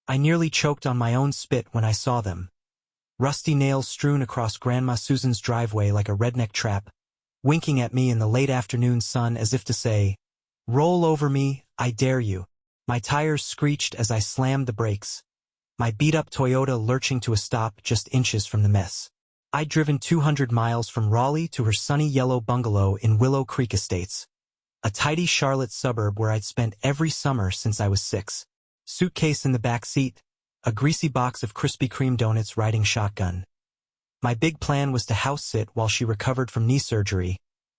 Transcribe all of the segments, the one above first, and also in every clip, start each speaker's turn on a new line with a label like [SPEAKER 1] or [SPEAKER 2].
[SPEAKER 1] I nearly choked on my own spit when I saw them. Rusty nails strewn across Grandma Susan's driveway like a redneck trap, winking at me in the late afternoon sun as if to say, "Roll over me, I dare you." My tires screeched as I slammed the brakes, my beat-up Toyota lurching to a stop just inches from the mess. I'd driven 200 miles from Raleigh to her sunny yellow bungalow in Willow Creek Estates, a tidy Charlotte suburb where I'd spent every summer since I was 6. Suitcase in the back seat, a greasy box of Krispy Kreme donuts riding shotgun. My big plan was to house sit while she recovered from knee surgery,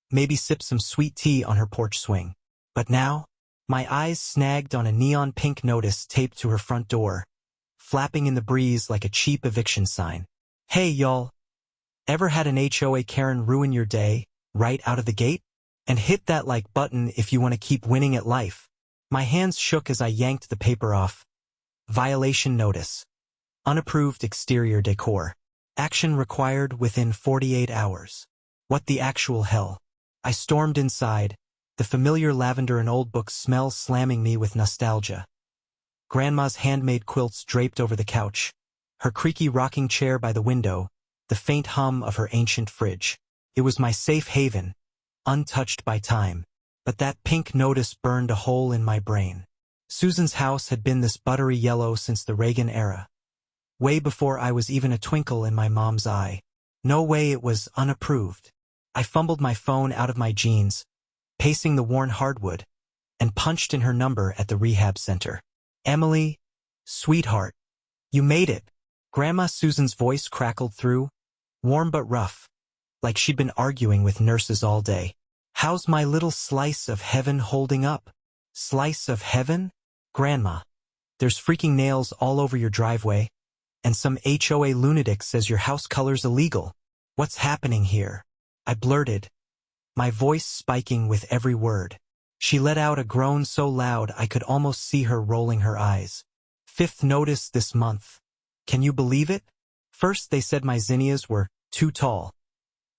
[SPEAKER 1] maybe sip some sweet tea on her porch swing. But now, my eyes snagged on a neon pink notice taped to her front door, flapping in the breeze like a cheap eviction sign. Hey y'all, ever had an HOA Karen ruin your day, right out of the gate? And hit that like button if you want to keep winning at life. My hands shook as I yanked the paper off. Violation notice. Unapproved exterior decor. Action required within 48 hours. What the actual hell? I stormed inside, the familiar lavender and old book smell slamming me with nostalgia. Grandma's handmade quilts draped over the couch, her creaky rocking chair by the window, the faint hum of her ancient fridge. It was my safe haven, untouched by time. But that pink notice burned a hole in my brain. Susan's house had been this buttery yellow since the Reagan era. Way before I was even a twinkle in my mom's eye. No way it was unapproved. I fumbled my phone out of my jeans, pacing the worn hardwood, and punched in her number at the rehab center. "Emily, sweetheart, you made it." Grandma Susan's voice crackled through, warm but rough, like she'd been arguing with nurses all day. "How's my little slice of heaven holding up?" "Slice of heaven? Grandma, there's freaking nails all over your driveway, and some HOA lunatic says your house color's illegal. What's happening here?" I blurted, my voice spiking with every word. She let out a groan so loud I could almost see her rolling her eyes. "5th notice this month. Can you believe it? First they said my zinnias were too tall.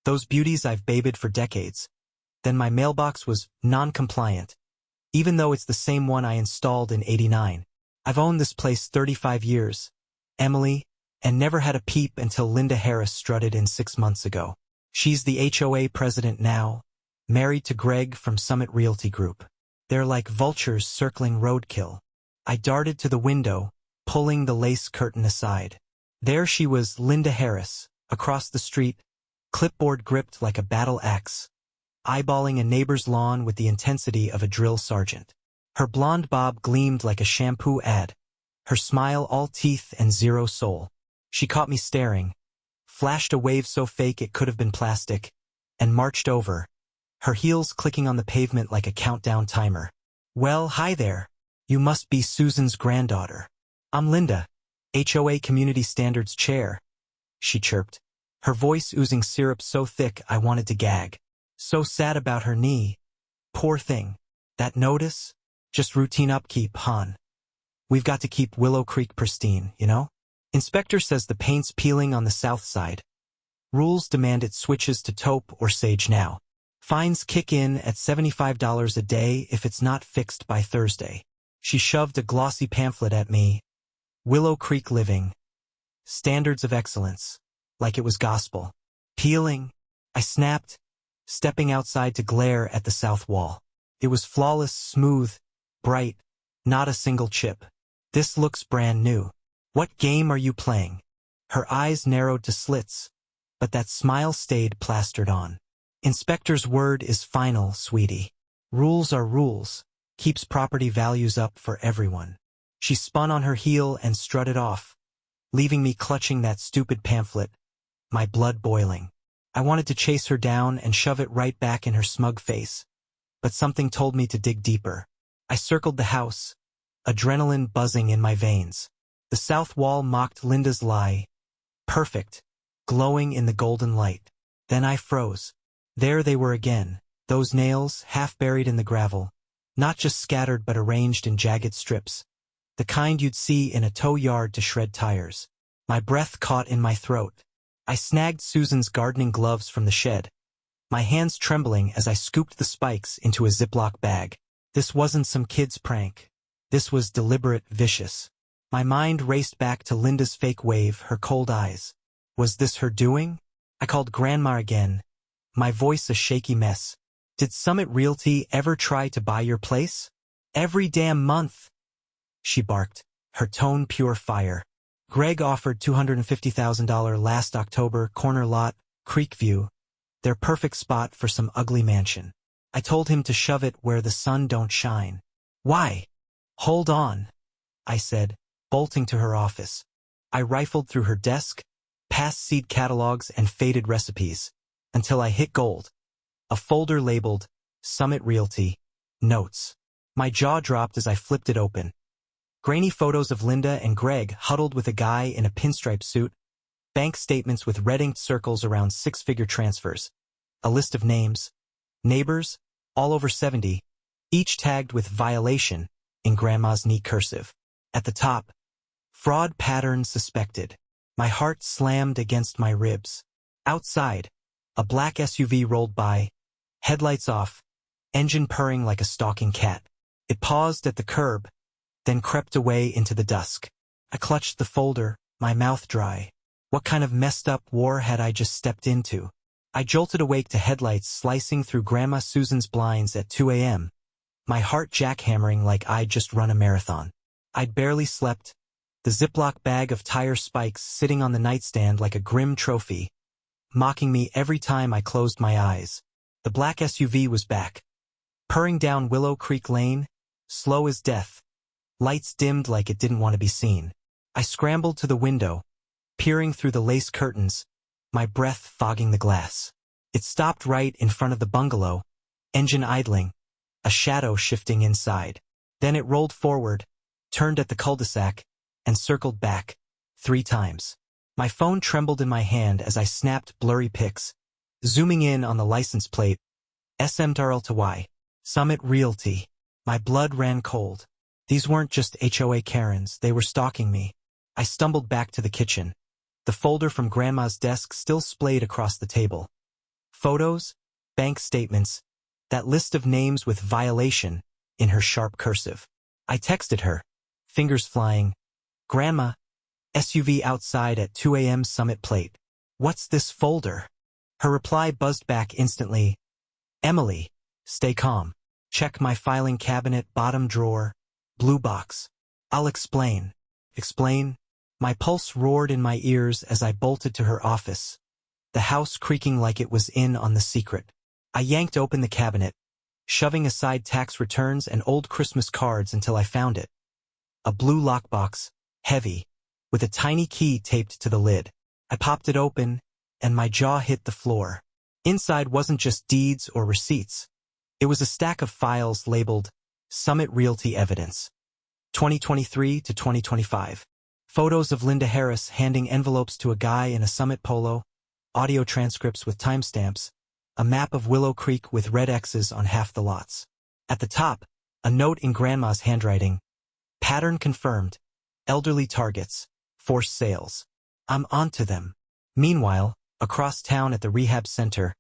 [SPEAKER 1] Those beauties I've babied for decades. Then my mailbox was non-compliant, even though it's the same one I installed in '89. I've owned this place 35 years, Emily, and never had a peep until Linda Harris strutted in 6 months ago. She's the HOA president now, married to Greg from Summit Realty Group. They're like vultures circling roadkill. I darted to the window, pulling the lace curtain aside. There she was, Linda Harris, across the street, clipboard gripped like a battle axe, eyeballing a neighbor's lawn with the intensity of a drill sergeant. Her blonde bob gleamed like a shampoo ad, her smile all teeth and zero soul. She caught me staring, flashed a wave so fake it could have been plastic, and marched over, her heels clicking on the pavement like a countdown timer. "Well, hi there. You must be Susan's granddaughter." "I'm Linda, HOA Community Standards Chair," she chirped, her voice oozing syrup so thick I wanted to gag. "So sad about her knee. Poor thing. That notice? Just routine upkeep, hon. We've got to keep Willow Creek pristine, you know? Inspector says the paint's peeling on the south side. Rules demand it switches to taupe or sage now. Fines kick in at $75 a day if it's not fixed by Thursday." She shoved a glossy pamphlet at me. "Willow Creek Living. Standards of Excellence." Like it was gospel. "Peeling?" I snapped, stepping outside to glare at the south wall. It was flawless, smooth, bright, not a single chip. "This looks brand new. What game are you playing?" Her eyes narrowed to slits, but that smile stayed plastered on. "Inspector's word is final, sweetie. Rules are rules. Keeps property values up for everyone." She spun on her heel and strutted off, leaving me clutching that stupid pamphlet, my blood boiling. I wanted to chase her down and shove it right back in her smug face, but something told me to dig deeper. I circled the house, adrenaline buzzing in my veins. The south wall mocked Linda's lie. Perfect, glowing in the golden light. Then I froze. There they were again, those nails half buried in the gravel, not just scattered but arranged in jagged strips, the kind you'd see in a tow yard to shred tires. My breath caught in my throat. I snagged Susan's gardening gloves from the shed, my hands trembling as I scooped the spikes into a Ziploc bag. This wasn't some kid's prank. This was deliberate, vicious. My mind raced back to Linda's fake wave, her cold eyes. Was this her doing? I called Grandma again, my voice a shaky mess. Did Summit Realty ever try to buy your place? Every damn month, she barked, her tone pure fire. Greg offered $250,000 last October, corner lot, Creekview, their perfect spot for some ugly mansion. I told him to shove it where the sun don't shine. Why? Hold on, I said, bolting to her office. I rifled through her desk, past seed catalogs and faded recipes, until I hit gold. A folder labeled Summit Realty, Notes. My jaw dropped as I flipped it open. Grainy photos of Linda and Greg huddled with a guy in a pinstripe suit, bank statements with red inked circles around six-figure transfers, a list of names, neighbors, all over 70, each tagged with violation in Grandma's neat cursive. At the top, fraud pattern suspected. My heart slammed against my ribs. Outside, a black SUV rolled by, headlights off, engine purring like a stalking cat. It paused at the curb, then crept away into the dusk. I clutched the folder, my mouth dry. What kind of messed up war had I just stepped into? I jolted awake to headlights slicing through Grandma Susan's blinds at 2 a.m., my heart jackhammering like I'd just run a marathon. I'd barely slept, the Ziploc bag of tire spikes sitting on the nightstand like a grim trophy, mocking me every time I closed my eyes. The black SUV was back, purring down Willow Creek Lane, slow as death. Lights dimmed like it didn't want to be seen. I scrambled to the window, peering through the lace curtains, my breath fogging the glass. It stopped right in front of the bungalow, engine idling, a shadow shifting inside. Then it rolled forward, turned at the cul-de-sac, and circled back, 3 times. My phone trembled in my hand as I snapped blurry pics, zooming in on the license plate, SMRLTY, Summit Realty. My blood ran cold. These weren't just HOA Karens, they were stalking me. I stumbled back to the kitchen. The folder from Grandma's desk still splayed across the table. Photos, bank statements, that list of names with violation in her sharp cursive. I texted her, fingers flying. Grandma, SUV outside at 2 a.m. Summit plate. What's this folder? Her reply buzzed back instantly. Emily, stay calm. Check my filing cabinet, bottom drawer, blue box. I'll explain. Explain? My pulse roared in my ears as I bolted to her office, the house creaking like it was in on the secret. I yanked open the cabinet, shoving aside tax returns and old Christmas cards until I found it. A blue lockbox, heavy, with a tiny key taped to the lid. I popped it open, and my jaw hit the floor. Inside wasn't just deeds or receipts. It was a stack of files labeled Summit Realty Evidence, 2023 to 2025. Photos of Linda Harris handing envelopes to a guy in a Summit polo, audio transcripts with timestamps, a map of Willow Creek with red X's on half the lots. At the top, a note in Grandma's handwriting. Pattern confirmed. Elderly targets. Forced sales. I'm onto them. Meanwhile, across town at the rehab center,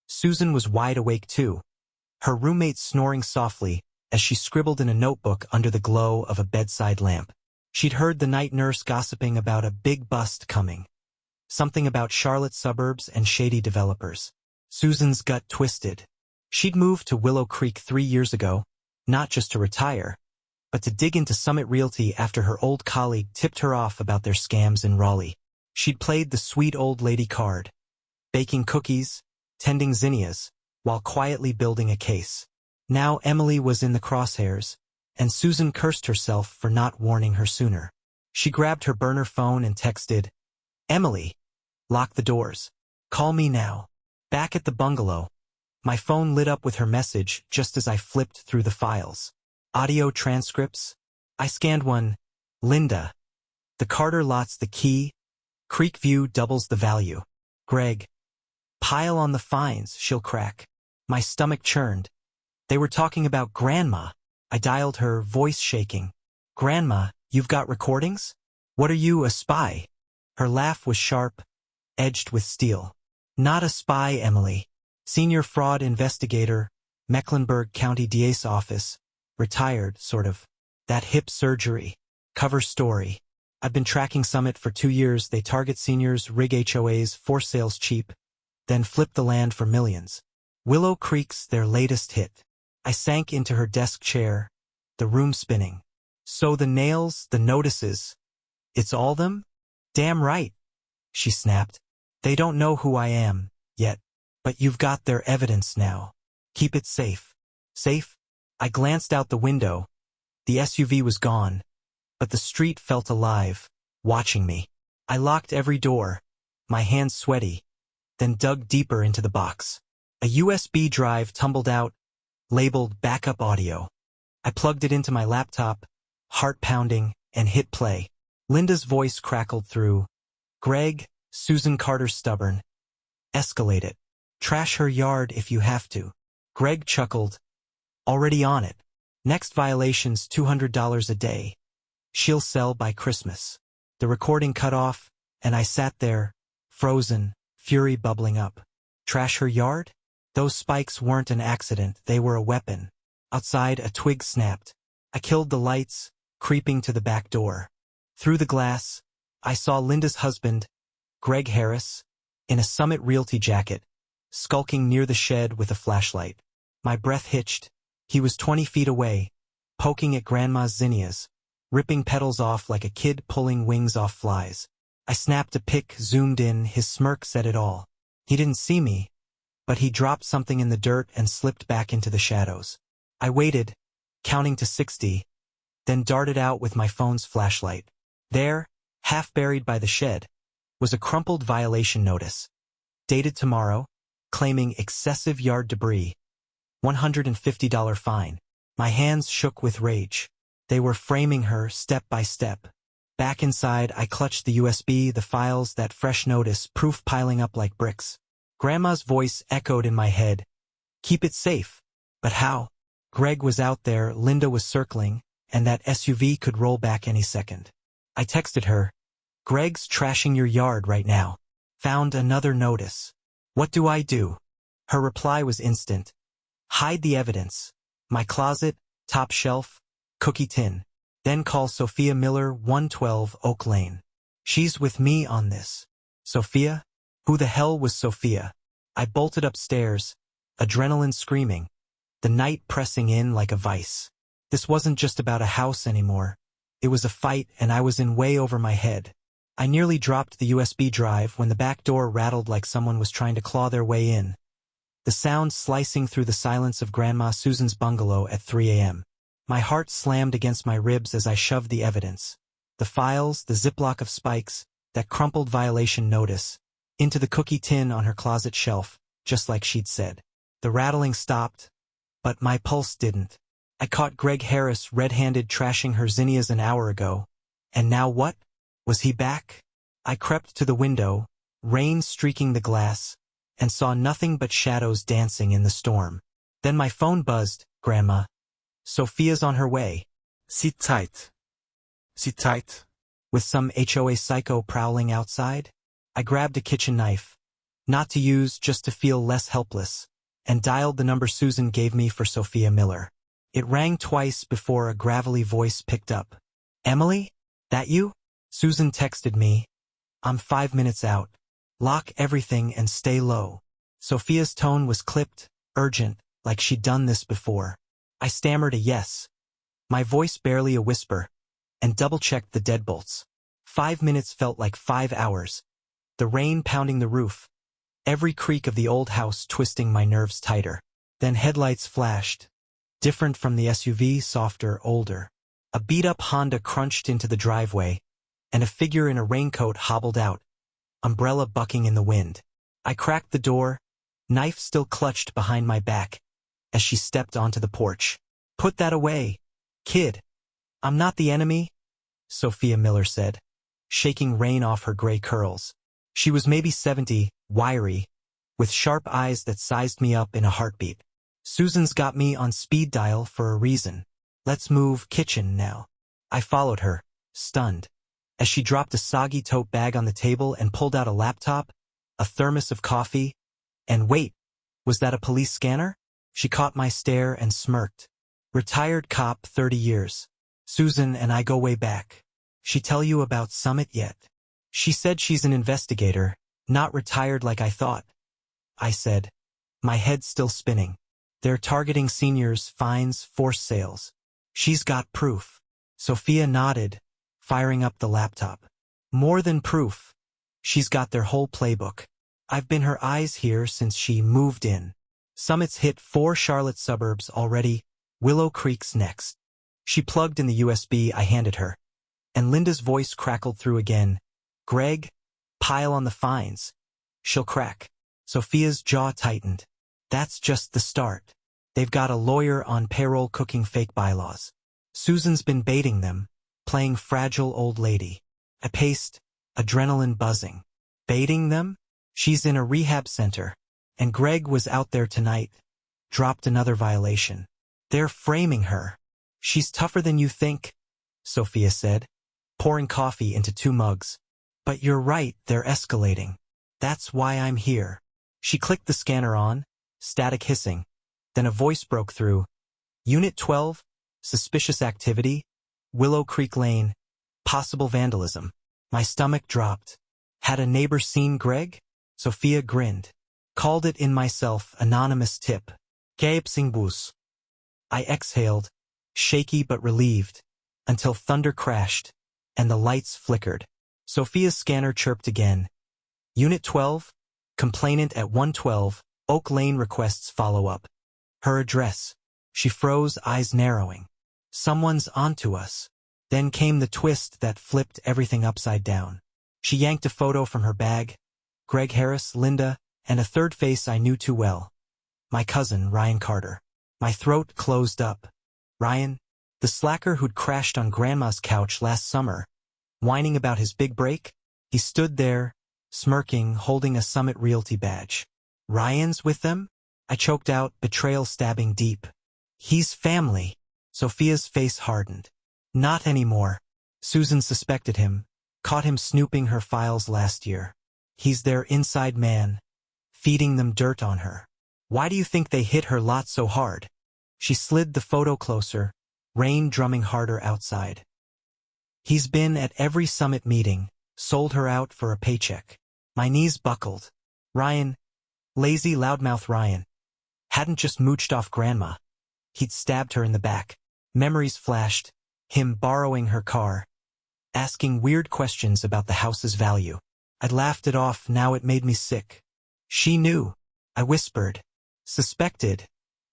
[SPEAKER 1] Susan was wide awake too, her roommate snoring softly as she scribbled in a notebook under the glow of a bedside lamp. She'd heard the night nurse gossiping about a big bust coming. Something about Charlotte suburbs and shady developers. Susan's gut twisted. She'd moved to Willow Creek 3 years ago, not just to retire, but to dig into Summit Realty after her old colleague tipped her off about their scams in Raleigh. She'd played the sweet old lady card, baking cookies, tending zinnias, while quietly building a case. Now Emily was in the crosshairs, and Susan cursed herself for not warning her sooner. She grabbed her burner phone and texted, Emily, lock the doors. Call me now. Back at the bungalow, my phone lit up with her message just as I flipped through the files. Audio transcripts. I scanned one. Linda. The Carter lot's the key. Creekview doubles the value. Greg. Pile on the fines, she'll crack. My stomach churned. They were talking about Grandma. I dialed her, voice shaking. Grandma, you've got recordings? What are you, a spy? Her laugh was sharp, edged with steel. Not a spy, Emily. Senior fraud investigator, Mecklenburg County DA's office. Retired, sort of. That hip surgery. Cover story. I've been tracking Summit for 2 years. They target seniors, rig HOAs, force sales cheap, then flip the land for millions. Willow Creek's their latest hit. I sank into her desk chair, the room spinning. So the nails, the notices, it's all them? Damn right, she snapped. They don't know who I am, yet. But you've got their evidence now. Keep it safe. Safe? I glanced out the window. The SUV was gone, but the street felt alive, watching me. I locked every door, my hands sweaty, then dug deeper into the box. A USB drive tumbled out, labeled backup audio. I plugged it into my laptop, heart pounding, and hit play. Linda's voice crackled through. Greg, Susan Carter's stubborn. Escalate it. Trash her yard if you have to. Greg chuckled. Already on it. Next violation's $200 a day. She'll sell by Christmas. The recording cut off, and I sat there, frozen, fury bubbling up. Trash her yard? Those spikes weren't an accident, they were a weapon. Outside, a twig snapped. I killed the lights, creeping to the back door. Through the glass, I saw Linda's husband, Greg Harris, in a Summit Realty jacket, skulking near the shed with a flashlight. My breath hitched. He was 20 feet away, poking at Grandma's zinnias, ripping petals off like a kid pulling wings off flies. I snapped a pic, zoomed in, his smirk said it all. He didn't see me, but he dropped something in the dirt and slipped back into the shadows. I waited, counting to 60, then darted out with my phone's flashlight. There, half buried by the shed, was a crumpled violation notice. Dated tomorrow, claiming excessive yard debris. $150 fine. My hands shook with rage. They were framing her step by step. Back inside, I clutched the USB, the files, that fresh notice, proof piling up like bricks. Grandma's voice echoed in my head. Keep it safe. But how? Greg was out there, Linda was circling, and that SUV could roll back any second. I texted her. Greg's trashing your yard right now. Found another notice. What do I do? Her reply was instant. Hide the evidence. My closet, top shelf, cookie tin. Then call Sophia Miller, 112 Oak Lane. She's with me on this. Sophia? Who the hell was Sophia? I bolted upstairs, adrenaline screaming, the night pressing in like a vice. This wasn't just about a house anymore. It was a fight, and I was in way over my head. I nearly dropped the USB drive when the back door rattled like someone was trying to claw their way in. The sound slicing through the silence of Grandma Susan's bungalow at 3 a.m. My heart slammed against my ribs as I shoved the evidence. The files, the ziplock of spikes, that crumpled violation notice, into the cookie tin on her closet shelf, just like she'd said. The rattling stopped, but my pulse didn't. I caught Greg Harris red-handed trashing her zinnias an hour ago. And now what? Was he back? I crept to the window, rain streaking the glass, and saw nothing but shadows dancing in the storm. Then my phone buzzed. Grandma. Sophia's on her way. Sit tight. Sit tight. With some HOA psycho prowling outside? I grabbed a kitchen knife. Not to use, just to feel less helpless, and dialed the number Susan gave me for Sophia Miller. It rang twice before a gravelly voice picked up. Emily? That you? Susan texted me. I'm 5 minutes out. Lock everything and stay low. Sophia's tone was clipped, urgent, like she'd done this before. I stammered a yes, my voice barely a whisper, and double-checked the deadbolts. 5 minutes felt like 5 hours. The rain pounding the roof, every creak of the old house twisting my nerves tighter. Then headlights flashed. Different from the SUV, softer, older. A beat-up Honda crunched into the driveway, and a figure in a raincoat hobbled out, umbrella bucking in the wind. I cracked the door, knife still clutched behind my back, as she stepped onto the porch. Put that away, kid. I'm not the enemy, Sophia Miller said, shaking rain off her gray curls. She was maybe 70, wiry, with sharp eyes that sized me up in a heartbeat. Susan's got me on speed dial for a reason. Let's move kitchen now. I followed her, stunned, as she dropped a soggy tote bag on the table and pulled out a laptop, a thermos of coffee, and wait, was that a police scanner? She caught my stare and smirked. Retired cop, 30 years. Susan and I go way back. She tell you about Summit yet? She said she's an investigator, not retired like I thought. I said, my head still spinning. They're targeting seniors, fines, forced sales. She's got proof. Sophia nodded, firing up the laptop. More than proof. She's got their whole playbook. I've been her eyes here since she moved in. Summit's hit 4 Charlotte suburbs already. Willow Creek's next. She plugged in the USB I handed her. And Linda's voice crackled through again. Greg, pile on the fines. She'll crack. Sophia's jaw tightened. That's just the start. They've got a lawyer on payroll cooking fake bylaws. Susan's been baiting them, playing fragile old lady. I paced, adrenaline buzzing. Baiting them? She's in a rehab center. And Greg was out there tonight. Dropped another violation. They're framing her. She's tougher than you think, Sophia said, pouring coffee into 2 mugs. But you're right, they're escalating. That's why I'm here. She clicked the scanner on, static hissing. Then a voice broke through. Unit 12, suspicious activity, Willow Creek Lane, possible vandalism. My stomach dropped. Had a neighbor seen Greg? Sophia grinned. Called it in myself, anonymous tip. Gaipsingbus. I exhaled, shaky but relieved, until thunder crashed, and the lights flickered. Sophia's scanner chirped again. Unit 12, complainant at 112, Oak Lane requests follow-up. Her address. She froze, eyes narrowing. Someone's onto us. Then came the twist that flipped everything upside down. She yanked a photo from her bag. Greg Harris, Linda, and a third face I knew too well. My cousin, Ryan Carter. My throat closed up. Ryan, the slacker who'd crashed on Grandma's couch last summer, whining about his big break? He stood there, smirking, holding a Summit Realty badge. Ryan's with them? I choked out, betrayal stabbing deep. He's family. Sophia's face hardened. Not anymore. Susan suspected him, caught him snooping her files last year. He's their inside man, feeding them dirt on her. Why do you think they hit her lot so hard? She slid the photo closer, rain drumming harder outside. He's been at every Summit meeting, sold her out for a paycheck. My knees buckled. Ryan, lazy loudmouth Ryan, hadn't just mooched off Grandma. He'd stabbed her in the back. Memories flashed, him borrowing her car, asking weird questions about the house's value. I'd laughed it off, now it made me sick. She knew. I whispered. Suspected.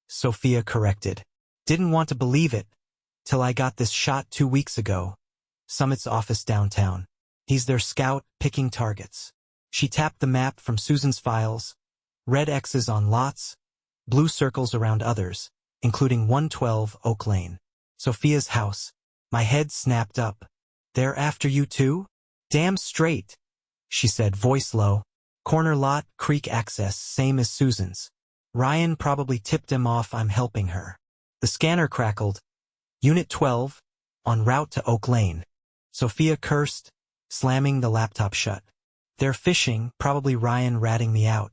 [SPEAKER 1] Sophia corrected. Didn't want to believe it, till I got this shot 2 weeks ago. Summit's office downtown. He's their scout, picking targets. She tapped the map from Susan's files. Red X's on lots, blue circles around others, including 112 Oak Lane. Sophia's house. My head snapped up. They're after you too? Damn straight, she said, voice low. Corner lot, creek access, same as Susan's. Ryan probably tipped him off I'm helping her. The scanner crackled. Unit 12, en route to Oak Lane. Sophia cursed, slamming the laptop shut. They're fishing, probably Ryan ratting me out.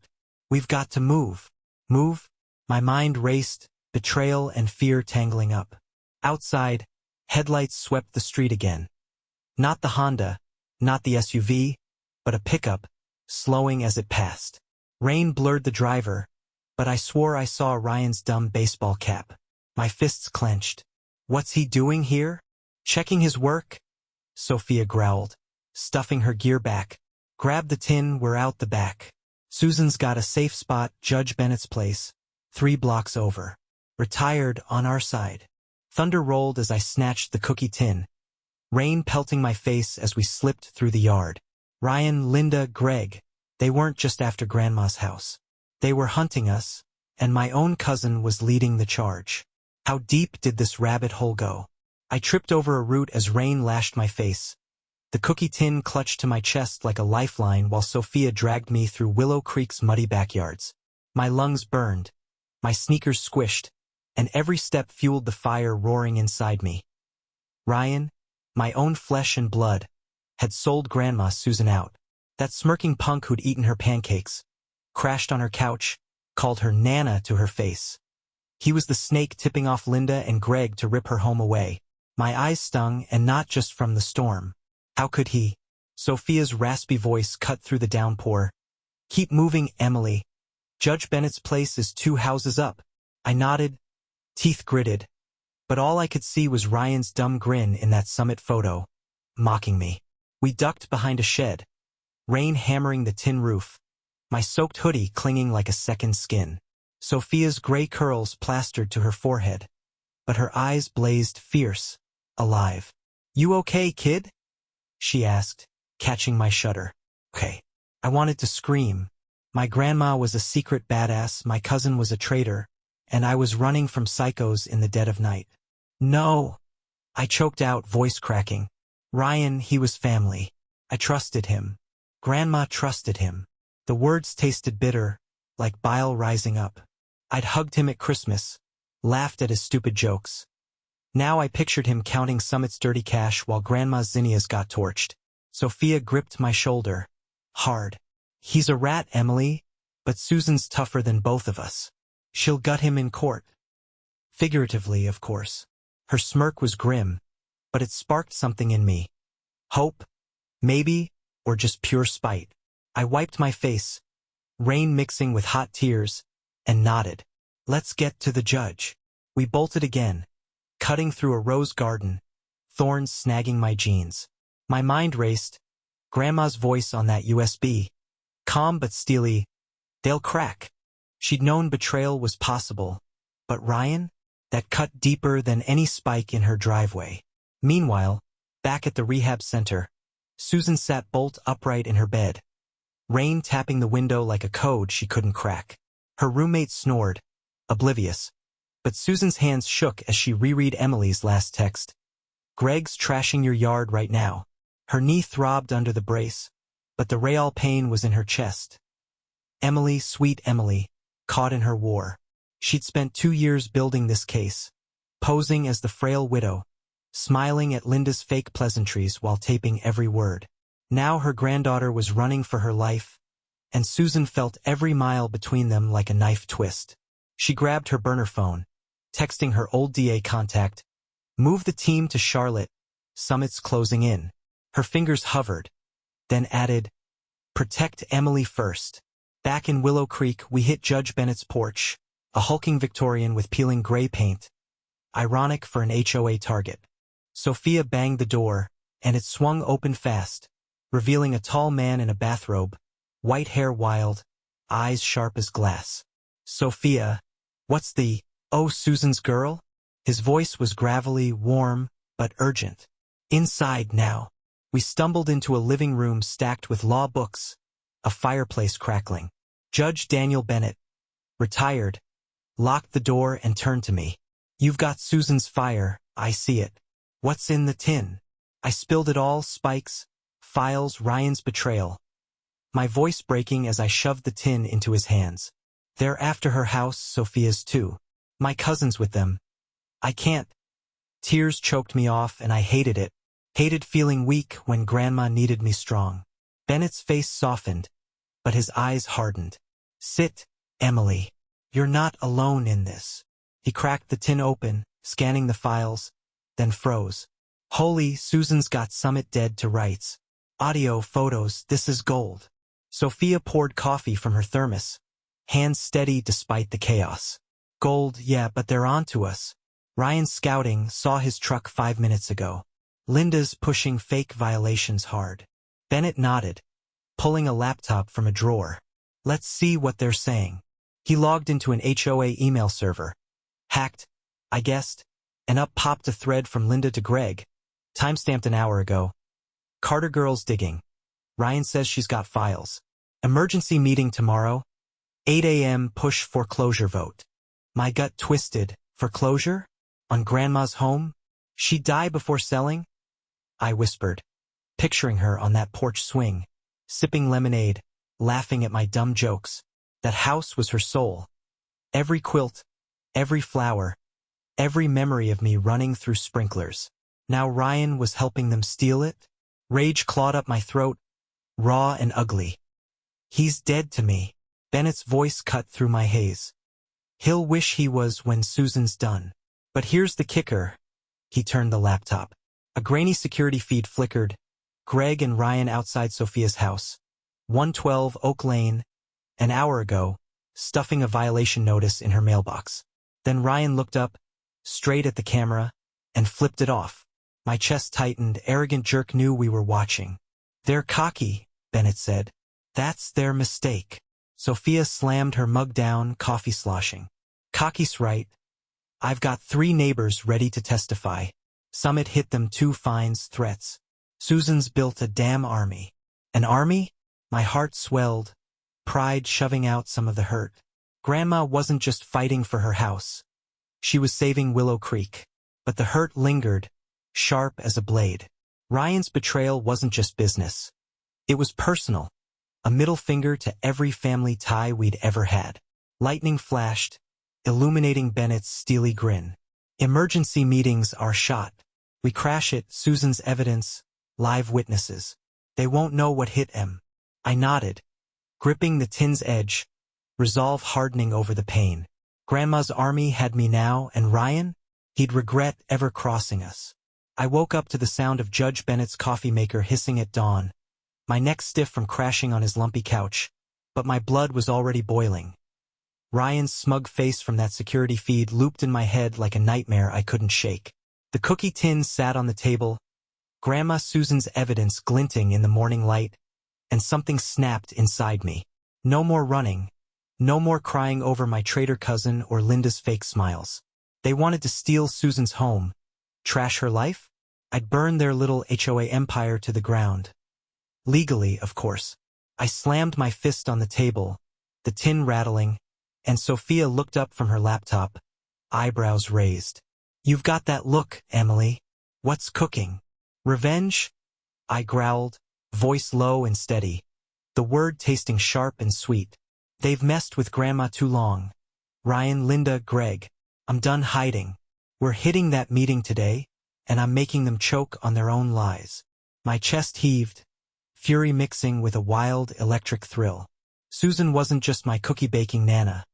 [SPEAKER 1] We've got to move. Move? My mind raced, betrayal and fear tangling up. Outside, headlights swept the street again. Not the Honda, not the SUV, but a pickup, slowing as it passed. Rain blurred the driver, but I swore I saw Ryan's dumb baseball cap. My fists clenched. What's he doing here? Checking his work? Sophia growled, stuffing her gear back. Grab the tin, we're out the back. Susan's got a safe spot, Judge Bennett's place, 3 blocks over. Retired on our side. Thunder rolled as I snatched the cookie tin. Rain pelting my face as we slipped through the yard. Ryan, Linda, Greg. They weren't just after Grandma's house. They were hunting us, and my own cousin was leading the charge. How deep did this rabbit hole go? I tripped over a root as rain lashed my face. The cookie tin clutched to my chest like a lifeline while Sophia dragged me through Willow Creek's muddy backyards. My lungs burned, my sneakers squished, and every step fueled the fire roaring inside me. Ryan, my own flesh and blood, had sold Grandma Susan out. That smirking punk who'd eaten her pancakes, crashed on her couch, called her Nana to her face. He was the snake tipping off Linda and Greg to rip her home away. My eyes stung, and not just from the storm. How could he? Sophia's raspy voice cut through the downpour. Keep moving, Emily. Judge Bennett's place is 2 houses up. I nodded, teeth gritted. But all I could see was Ryan's dumb grin in that Summit photo, mocking me. We ducked behind a shed, rain hammering the tin roof, my soaked hoodie clinging like a second skin. Sophia's gray curls plastered to her forehead, but her eyes blazed fierce, alive. You okay, kid? She asked, catching my shudder. Okay. I wanted to scream. My grandma was a secret badass, my cousin was a traitor, and I was running from psychos in the dead of night. No. I choked out, voice cracking. Ryan, he was family. I trusted him. Grandma trusted him. The words tasted bitter, like bile rising up. I'd hugged him at Christmas, laughed at his stupid jokes. Now I pictured him counting Summit's dirty cash while Grandma's zinnias got torched. Sophia gripped my shoulder. Hard. He's a rat, Emily, but Susan's tougher than both of us. She'll gut him in court. Figuratively, of course. Her smirk was grim, but it sparked something in me. Hope? Maybe, or just pure spite. I wiped my face, rain mixing with hot tears, and nodded. Let's get to the judge. We bolted again, cutting through a rose garden, thorns snagging my jeans. My mind raced. Grandma's voice on that USB. Calm but steely. They'll crack. She'd known betrayal was possible. But Ryan? That cut deeper than any spike in her driveway. Meanwhile, back at the rehab center, Susan sat bolt upright in her bed, rain tapping the window like a code she couldn't crack. Her roommate snored, oblivious, but Susan's hands shook as she reread Emily's last text. Greg's trashing your yard right now. Her knee throbbed under the brace, but the real pain was in her chest. Emily, sweet Emily, caught in her war. She'd spent 2 years building this case, posing as the frail widow, smiling at Linda's fake pleasantries while taping every word. Now her granddaughter was running for her life, and Susan felt every mile between them like a knife twist. She grabbed her burner phone, texting her old DA contact, "Move the team to Charlotte. Summit's closing in." Her fingers hovered, then added, "Protect Emily first." Back in Willow Creek, we hit Judge Bennett's porch, a hulking Victorian with peeling gray paint. Ironic for an HOA target. Sophia banged the door, and it swung open fast, revealing a tall man in a bathrobe, white hair wild, eyes sharp as glass. "Sophia, what's the, oh, Susan's girl?" His voice was gravelly, warm, but urgent. "Inside now." We stumbled into a living room stacked with law books, a fireplace crackling. Judge Daniel Bennett, retired, locked the door and turned to me. "You've got Susan's fire, I see it. What's in the tin?" I spilled it all, spikes, files, Ryan's betrayal. My voice breaking as I shoved the tin into his hands. "They're after her house, Sophia's too. My cousin's with them. I can't." Tears choked me off and I hated it. Hated feeling weak when Grandma needed me strong. Bennett's face softened, but his eyes hardened. "Sit, Emily. You're not alone in this." He cracked the tin open, scanning the files, then froze. "Holy, Susan's got Summit dead to rights. Audio, photos, this is gold." Sophia poured coffee from her thermos, hands steady despite the chaos. "Gold, yeah, but they're on to us. Ryan's scouting, saw his truck 5 minutes ago. Linda's pushing fake violations hard." Bennett nodded, pulling a laptop from a drawer. "Let's see what they're saying." He logged into an HOA email server. Hacked, I guessed, and up popped a thread from Linda to Greg, timestamped an hour ago. "Carter girl's digging. Ryan says she's got files. Emergency meeting tomorrow. 8 a.m. push foreclosure vote." My gut twisted. Foreclosure? On Grandma's home? She'd die before selling? I whispered, picturing her on that porch swing, sipping lemonade, laughing at my dumb jokes. That house was her soul. Every quilt, every flower, every memory of me running through sprinklers. Now Ryan was helping them steal it? Rage clawed up my throat, raw and ugly. "He's dead to me." Bennett's voice cut through my haze. "He'll wish he was when Susan's done. But here's the kicker." He turned the laptop. A grainy security feed flickered, Greg and Ryan outside Sophia's house. 112 Oak Lane. An hour ago, stuffing a violation notice in her mailbox. Then Ryan looked up, straight at the camera, and flipped it off. My chest tightened. Arrogant jerk knew we were watching. They're cocky, Bennett said. That's their mistake. Sophia slammed her mug down, coffee sloshing. Cocky's right. I've got 3 neighbors ready to testify. Summit hit them 2 fines, threats. Susan's built a damn army. An army? My heart swelled, pride shoving out some of the hurt. Grandma wasn't just fighting for her house. She was saving Willow Creek. But the hurt lingered, sharp as a blade. Ryan's betrayal wasn't just business. It was personal. A middle finger to every family tie we'd ever had. Lightning flashed, illuminating Bennett's steely grin. Emergency meetings are shot. We crash it, Susan's evidence, live witnesses. They won't know what hit em. I nodded, gripping the tin's edge, resolve hardening over the pain. Grandma's army had me now, and Ryan? He'd regret ever crossing us. I woke up to the sound of Judge Bennett's coffee maker hissing at dawn, my neck stiff from crashing on his lumpy couch, but my blood was already boiling. Ryan's smug face from that security feed looped in my head like a nightmare I couldn't shake. The cookie tin sat on the table, Grandma Susan's evidence glinting in the morning light, and something snapped inside me. No more running. No more crying over my traitor cousin or Linda's fake smiles. They wanted to steal Susan's home. Trash her life? I'd burn their little HOA empire to the ground. Legally, of course. I slammed my fist on the table, the tin rattling, and Sophia looked up from her laptop, eyebrows raised. You've got that look, Emily. What's cooking? Revenge? I growled, voice low and steady, the word tasting sharp and sweet. They've messed with Grandma too long. Ryan, Linda, Greg. I'm done hiding. We're hitting that meeting today, and I'm making them choke on their own lies. My chest heaved, fury mixing with a wild, electric thrill. Susan wasn't just my cookie-baking nana.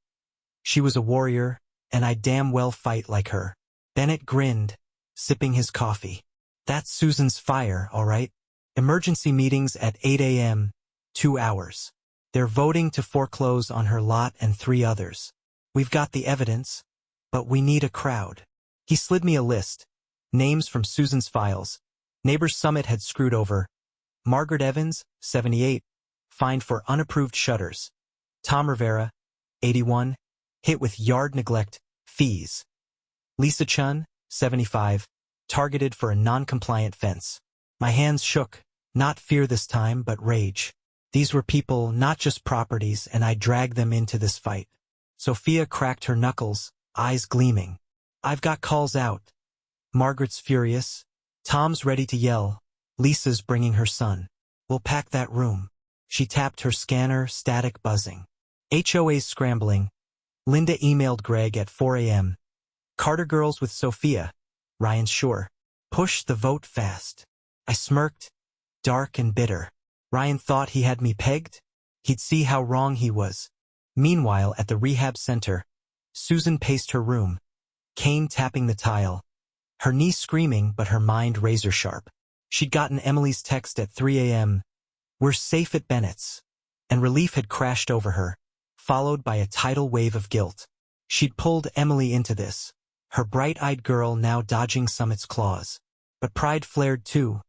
[SPEAKER 1] She was a warrior, and I'd damn well fight like her. Bennett grinned, sipping his coffee. That's Susan's fire, all right. Emergency meetings at 8 a.m., 2 hours. They're voting to foreclose on her lot and 3 others. We've got the evidence, but we need a crowd. He slid me a list, names from Susan's files. Neighbors Summit had screwed over. Margaret Evans, 78, fined for unapproved shutters. Tom Rivera, 81, hit with yard neglect, fees. Lisa Chun, 75, targeted for a non-compliant fence. My hands shook, not fear this time, but rage. These were people, not just properties, and I dragged them into this fight. Sophia cracked her knuckles, eyes gleaming. I've got calls out. Margaret's furious. Tom's ready to yell. Lisa's bringing her son. We'll pack that room. She tapped her scanner, static buzzing. HOA's scrambling. Linda emailed Greg at 4 a.m. Carter girls with Sophia. Ryan's sure. Push the vote fast. I smirked, dark and bitter. Ryan thought he had me pegged. He'd see how wrong he was. Meanwhile, at the rehab center, Susan paced her room, Kane tapping the tile, her knee screaming but her mind razor-sharp. She'd gotten Emily's text at 3 a.m. We're safe at Bennett's. And relief had crashed over her, followed by a tidal wave of guilt. She'd pulled Emily into this, her bright-eyed girl now dodging Summit's claws. But pride flared too.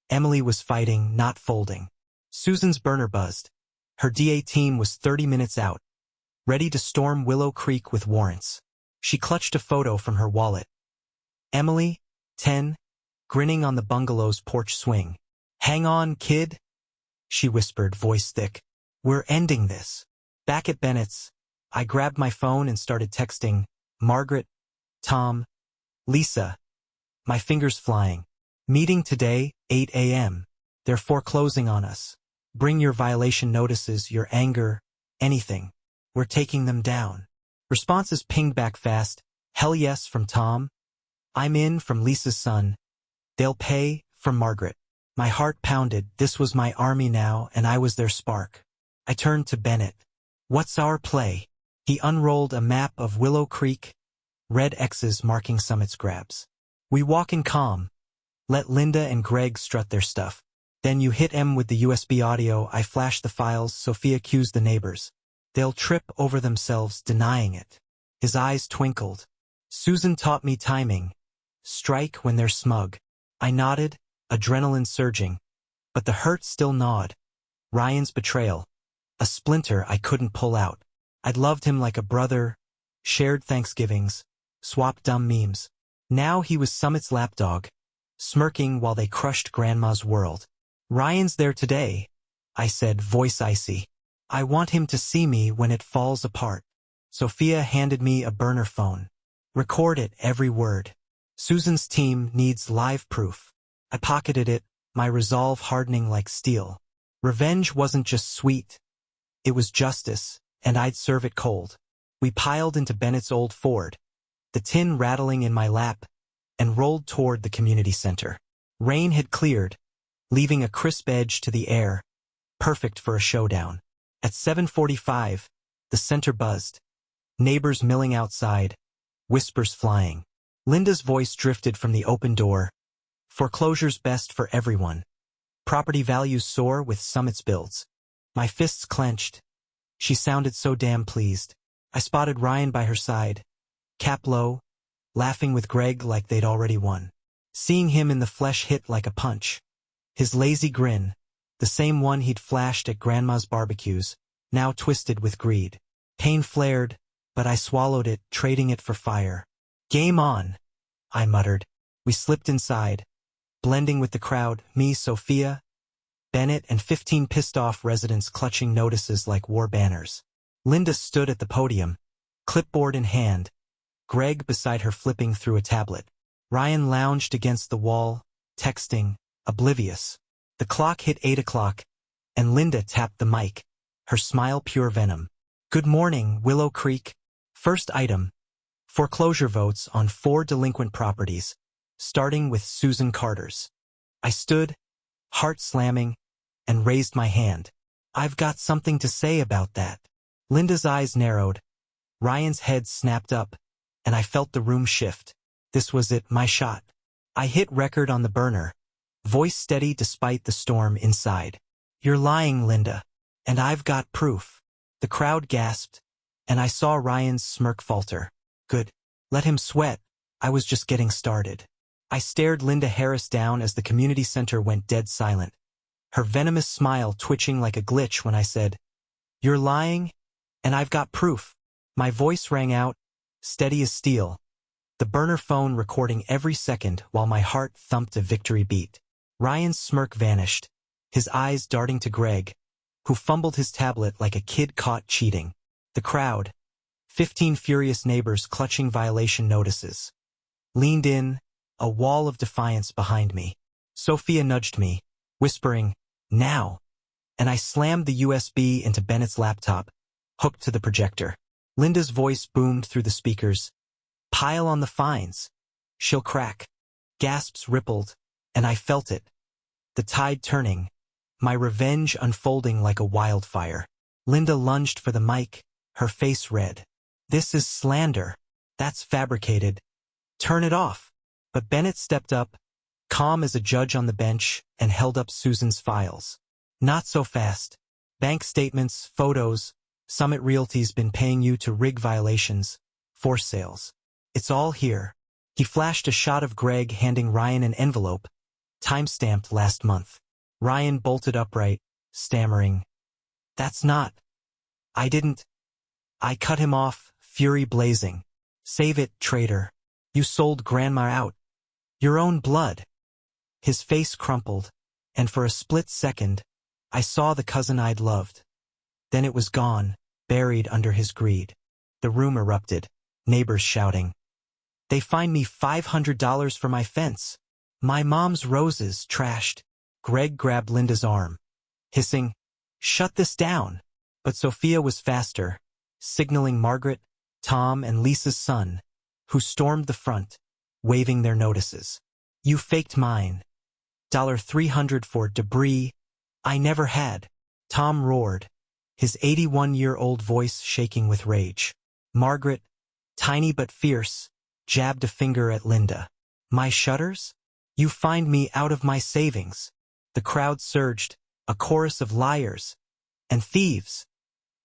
[SPEAKER 1] Emily was fighting, not folding. Susan's burner buzzed. Her DA team was 30 minutes out, ready to storm Willow Creek with warrants. She clutched a photo from her wallet. Emily, 10, grinning on the bungalow's porch swing. Hang on, kid, she whispered, voice thick. We're ending this. Back at Bennett's, I grabbed my phone and started texting Margaret, Tom, Lisa. My fingers flying. Meeting today, 8 a.m. They're foreclosing on us. Bring your violation notices, your anger, anything. We're taking them down. Responses pinged back fast. Hell yes from Tom. I'm in from Lisa's son. They'll pay from Margaret. My heart pounded. This was my army now, and I was their spark. I turned to Bennett. What's our play? He unrolled a map of Willow Creek, red X's marking Summit's grabs. We walk in calm. Let Linda and Greg strut their stuff. Then you hit M with the USB audio. I flashed the files. Sophia accused the neighbors. They'll trip over themselves denying it. His eyes twinkled. Susan taught me timing. Strike when they're smug. I nodded, adrenaline surging. But the hurt still gnawed. Ryan's betrayal. A splinter I couldn't pull out. I'd loved him like a brother, shared Thanksgivings, swapped dumb memes. Now he was Summit's lapdog, smirking while they crushed Grandma's world. Ryan's there today, I said, voice icy. I want him to see me when it falls apart. Sophia handed me a burner phone. Record it, every word. Susan's team needs live proof. I pocketed it, my resolve hardening like steel. Revenge wasn't just sweet. It was justice, and I'd serve it cold. We piled into Bennett's old Ford, the tin rattling in my lap, and rolled toward the community center. Rain had cleared, leaving a crisp edge to the air, perfect for a showdown. At 7:45, the center buzzed. Neighbors milling outside, whispers flying. Linda's voice drifted from the open door. Foreclosure's best for everyone. Property values soar with Summit's builds. My fists clenched. She sounded so damn pleased. I spotted Ryan by her side, cap low, laughing with Greg like they'd already won. Seeing him in the flesh hit like a punch. His lazy grin, the same one he'd flashed at Grandma's barbecues, now twisted with greed. Pain flared, but I swallowed it, trading it for fire. Game on, I muttered. We slipped inside, blending with the crowd, me, Sophia, Bennett, and 15 pissed-off residents clutching notices like war banners. Linda stood at the podium, clipboard in hand, Greg beside her flipping through a tablet. Ryan lounged against the wall, texting, oblivious. The clock hit 8 o'clock, and Linda tapped the mic, her smile pure venom. Good morning, Willow Creek. First item. Foreclosure votes on 4 delinquent properties, starting with Susan Carter's. I stood, heart slamming, and raised my hand. I've got something to say about that. Linda's eyes narrowed. Ryan's head snapped up, and I felt the room shift. This was it, my shot. I hit record on the burner, voice steady despite the storm inside. You're lying, Linda. And I've got proof. The crowd gasped, and I saw Ryan's smirk falter. Good. Let him sweat. I was just getting started. I stared Linda Harris down as the community center went dead silent, her venomous smile twitching like a glitch when I said, You're lying, and I've got proof. My voice rang out, steady as steel, the burner phone recording every second while my heart thumped a victory beat. Ryan's smirk vanished, his eyes darting to Greg, who fumbled his tablet like a kid caught cheating. The crowd, 15 furious neighbors clutching violation notices, leaned in, a wall of defiance behind me. Sophia nudged me, whispering, Now! And I slammed the USB into Bennett's laptop, hooked to the projector. Linda's voice boomed through the speakers. Pile on the fines. She'll crack. Gasps rippled, and I felt it. The tide turning, my revenge unfolding like a wildfire. Linda lunged for the mic, her face red. This is slander. That's fabricated. Turn it off. But Bennett stepped up, calm as a judge on the bench, and held up Susan's files. Not so fast. Bank statements, photos, Summit Realty's been paying you to rig violations, force sales. It's all here. He flashed a shot of Greg handing Ryan an envelope, time-stamped last month. Ryan bolted upright, stammering, That's not. I didn't. I cut him off, fury blazing. Save it, traitor. You sold Grandma out. Your own blood. His face crumpled, and for a split second, I saw the cousin I'd loved. Then it was gone, buried under his greed. The room erupted, neighbors shouting. They fined me $500 for my fence. My mom's roses trashed. Greg grabbed Linda's arm, hissing, Shut this down. But Sophia was faster, signaling Margaret, Tom, and Lisa's son, who stormed the front, waving their notices. You faked mine. $300 for debris I never had. Tom roared, his 81-year-old voice shaking with rage. Margaret, tiny but fierce, jabbed a finger at Linda. My shutters? You fined me out of my savings. The crowd surged, a chorus of liars and thieves,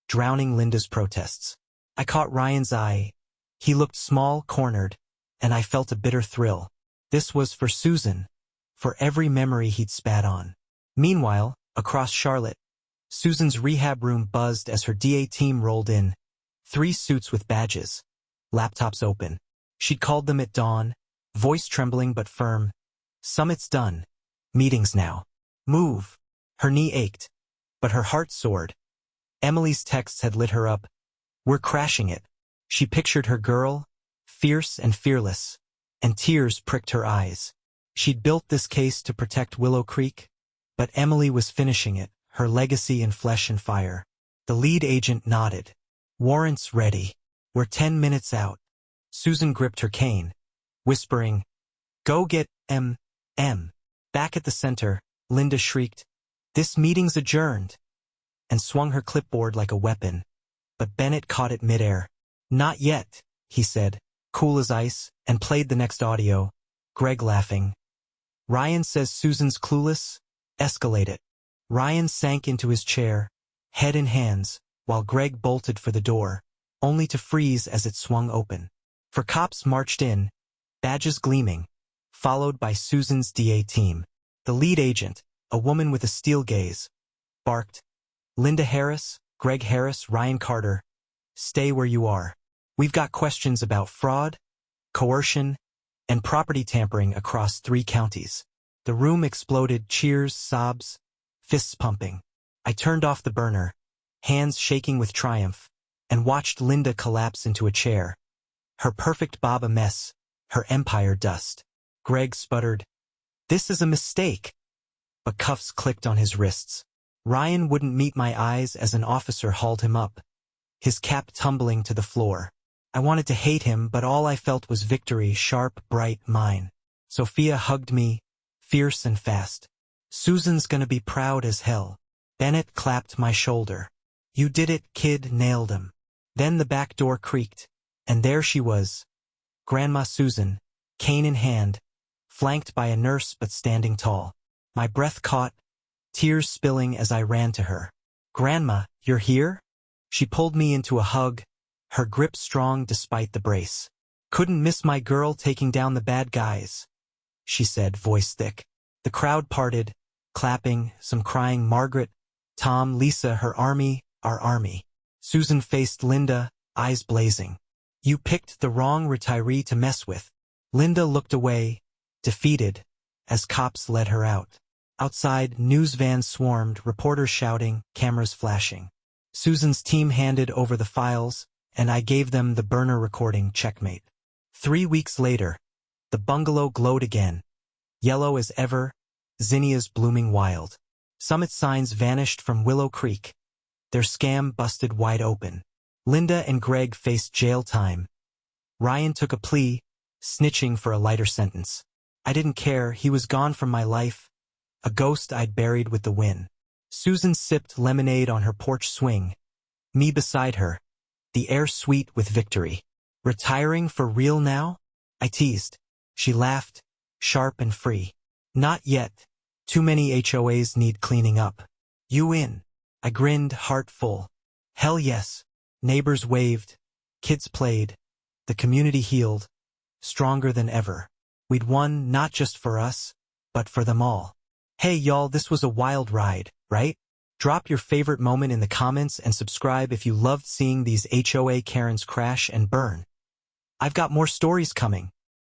[SPEAKER 1] drowning Linda's protests. I caught Ryan's eye. He looked small, cornered, and I felt a bitter thrill. This was for Susan, for every memory he'd spat on. Meanwhile, across Charlotte, Susan's rehab room buzzed as her DA team rolled in. 3 suits with badges, laptops open. She'd called them at dawn, voice trembling but firm. Summit's done. Meetings now. Move. Her knee ached, but her heart soared. Emily's texts had lit her up. We're crashing it. She pictured her girl, fierce and fearless, and tears pricked her eyes. She'd built this case to protect Willow Creek, but Emily was finishing it, her legacy in flesh and fire. The lead agent nodded. Warrants ready. We're 10 minutes out. Susan gripped her cane, whispering, Go get M. Back at the center, Linda shrieked, This meeting's adjourned, and swung her clipboard like a weapon. But Bennett caught it midair. Not yet, he said, cool as ice, and played the next audio. Greg laughing. Ryan says Susan's clueless? Escalate it. Ryan sank into his chair, head in hands, while Greg bolted for the door, only to freeze as it swung open. For cops marched in, badges gleaming, followed by Susan's DA team. The lead agent, a woman with a steel gaze, barked, Linda Harris, Greg Harris, Ryan Carter, stay where you are. We've got questions about fraud, coercion, and property tampering across 3 counties. The room exploded, cheers, sobs, fists pumping. I turned off the burner, hands shaking with triumph, and watched Linda collapse into a chair. Her perfect bob a mess, her empire dust. Greg sputtered, This is a mistake. But cuffs clicked on his wrists. Ryan wouldn't meet my eyes as an officer hauled him up, his cap tumbling to the floor. I wanted to hate him, but all I felt was victory, sharp, bright, mine. Sophia hugged me, fierce and fast. Susan's gonna be proud as hell. Bennett clapped my shoulder. You did it, kid, nailed him. Then the back door creaked, and there she was, Grandma Susan, cane in hand, flanked by a nurse but standing tall. My breath caught, tears spilling as I ran to her. Grandma, you're here? She pulled me into a hug, her grip strong despite the brace. Couldn't miss my girl taking down the bad guys, she said, voice thick. The crowd parted, clapping, some crying, Margaret, Tom, Lisa, her army, our army. Susan faced Linda, eyes blazing. You picked the wrong retiree to mess with. Linda looked away, defeated, as cops led her out. Outside, news vans swarmed, reporters shouting, cameras flashing. Susan's team handed over the files, and I gave them the burner recording, checkmate. 3 weeks later, the bungalow glowed again, yellow as ever, zinnias blooming wild. Summit signs vanished from Willow Creek, their scam busted wide open. Linda and Greg faced jail time. Ryan took a plea, snitching for a lighter sentence. I didn't care, he was gone from my life, a ghost I'd buried with the wind. Susan sipped lemonade on her porch swing, me beside her, the air sweet with victory. Retiring for real now? I teased. She laughed, sharp and free. Not yet. Too many HOAs need cleaning up. You in? I grinned, heart full. Hell yes. Neighbors waved, kids played, the community healed, stronger than ever. We'd won not just for us, but for them all. Hey y'all, this was a wild ride, right? Drop your favorite moment in the comments and subscribe if you loved seeing these HOA Karens crash and burn. I've got more stories coming.